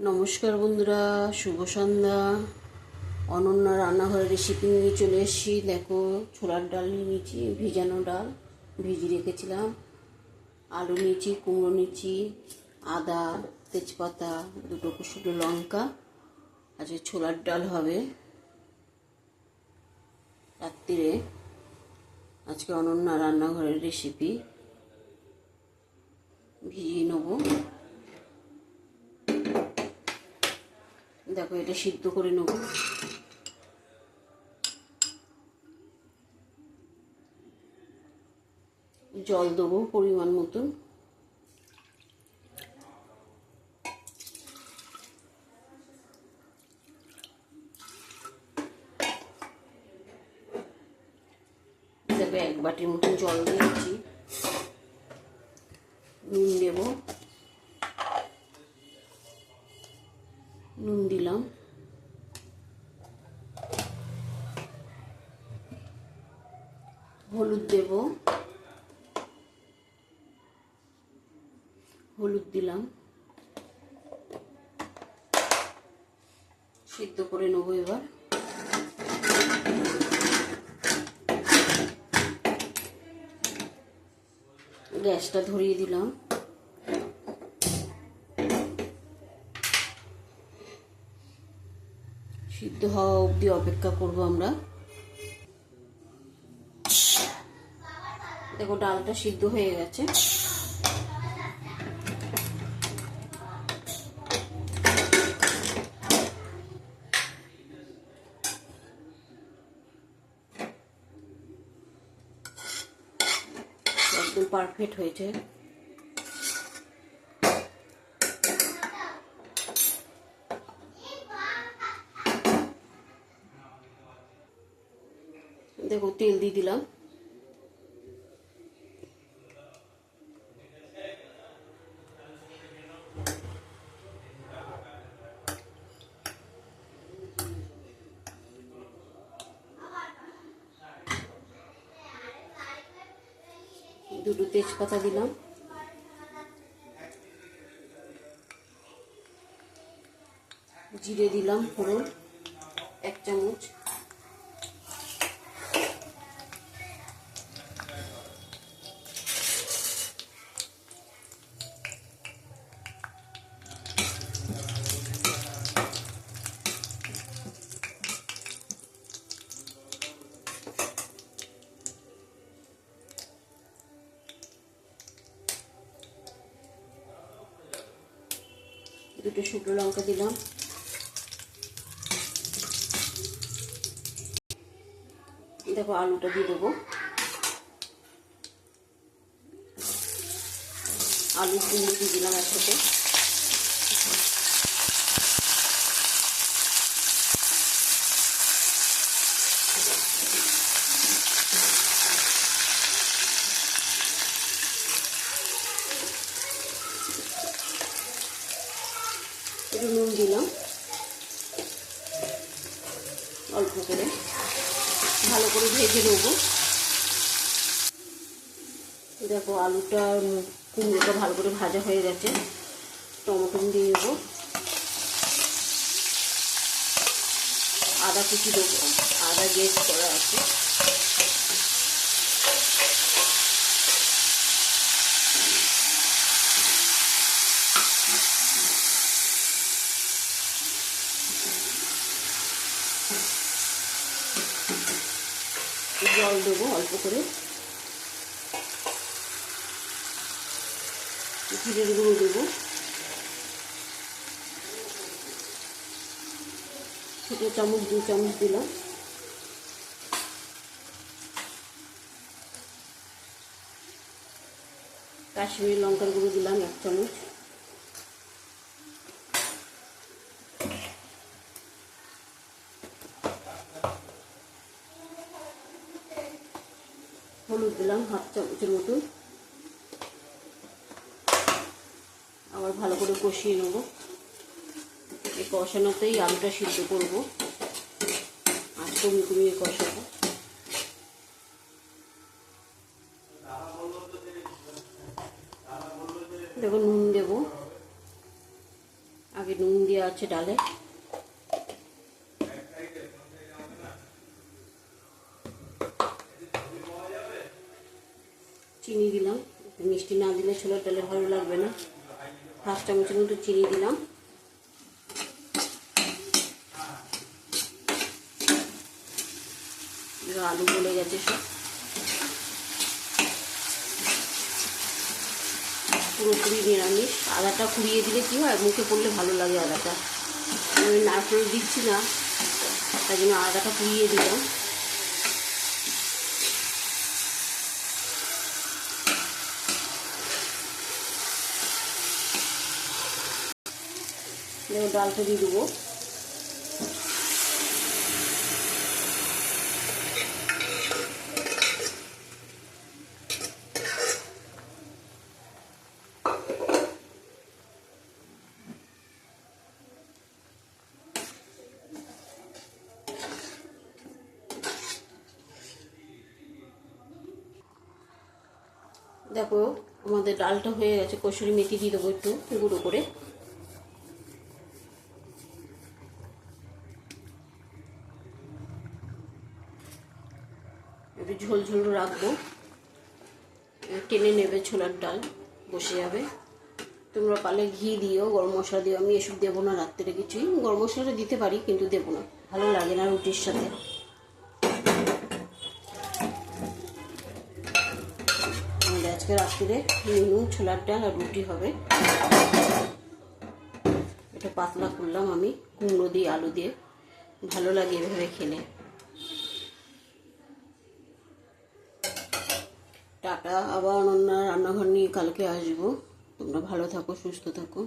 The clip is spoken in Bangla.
নমস্কার বন্ধুরা, শুভ সন্ধ্যা। অনন্যা রান্নাঘরের রেসিপি নিয়ে চলে এসেছি। দেখো, ছোলার ডাল নিয়ে নিয়েছি, ভিজানো ডাল ভিজিয়ে রেখেছিলাম। আলু নিয়েছি, কুমড়ো নিয়েছি, আদা, তেজপাতা, দুটো শুকনো লঙ্কা। আজকে ছোলার ডাল হবে রাত্রিরে। আজকে অনন্যা রান্নাঘরের রেসিপি। ভিজিয়ে নেবো। দেখো, এটা সিদ্ধ করে নেব। জল দেবো পরিমাণ মতন। দেখো, 1 বাটির মতন জল দিয়েছি। নুন দেব, নুন দিলাম। হলুদ দেব, হলুদ দিলাম। সিদ্ধ করে নেবো এবার। গ্যাসটা ধরিয়ে দিলাম। সিদ্ধ হওয়া অবধি অপেক্ষা করব আমরা। দেখো, ডালটা সিদ্ধ হয়ে গেছে। একদম পারফেক্ট হয়েছে। দেখো, তেল দিয়ে দিলাম। দুটো তেজপাতা দিলাম। জিরে দিলাম ফোড়ন 1 চামচ। দুটো শুকনো লঙ্কা দিলাম। দেখো, আলুটা দিয়ে দেবো। আলু কুমড়ো দিয়ে দিলাম একসাথে। একটু নুন দিলাম অল্প করে। ভালো করে ভেজে নেবো। দেখো, আলুটা কুমড়োটা ভালো করে ভাজা হয়ে গেছে। টমেটো দিয়ে দেবো, আদা কুচি দেবো, আদা গ্রেট করা আছে। জল দেবো অল্প করে। জিরের গুঁড়ো দেবো, ছোটো চামচ 2 চামচ দিলাম। কাশ্মীরি লঙ্কার গুঁড়ো দিলাম 1 চামচ। হলুদ দিলাম 1/2 চামচের মতন। আবার ভালো করে কষিয়ে নেব। এই কষানোতেই আলুটা সিদ্ধ করব। আর কমিয়ে কষাবো। দেখো, নুন দেবো। আগে নুন দেওয়া আছে ডালে। চিনি দিলাম, মিষ্টি না দিলে ছোলার ডালে ভালো লাগবে না। 1/2 চামচের মতো চিনি দিলাম। আলু গলে গেছে সব, পুরোপুরি নিরামিষ। আদাটা কুড়িয়ে দিলে কি হয়, মুখে পড়লে ভালো লাগে আদাটা। আমি নারকেল দিচ্ছি না, তাই জন্য আদাটা কুড়িয়ে দিলাম। দেখো ডালটা দিয়ে দেবো। দেখো আমাদের ডালটা হয়ে গেছে। কসুরি মেথি দিয়ে দেবো একটু গুঁড়ো করে। একটু ঝোল ঝোল রাখবো, টেনে নেবে ছোলার ডাল, বসে যাবে। তোমরা পারলে ঘি দিও, গরম মশলা দিও। আমি এসব দেবো না রাত্রে কিছুই। গরম মশলাটা দিতে পারি কিন্তু দেবো না, ভালো লাগে না রুটির সাথে। আমাদের আজকে রাত্রে মেনু ছোলার ডাল আর রুটি হবে। এটা পাতলা করলাম আমি, কুমড়ো দিয়ে আলু দিয়ে, ভালো লাগে এভাবে খেলে। টাটা। আবার অন্য রান্নাঘর নিয়ে কালকে আসবো। তোমরা ভালো থাকো, সুস্থ থাকো।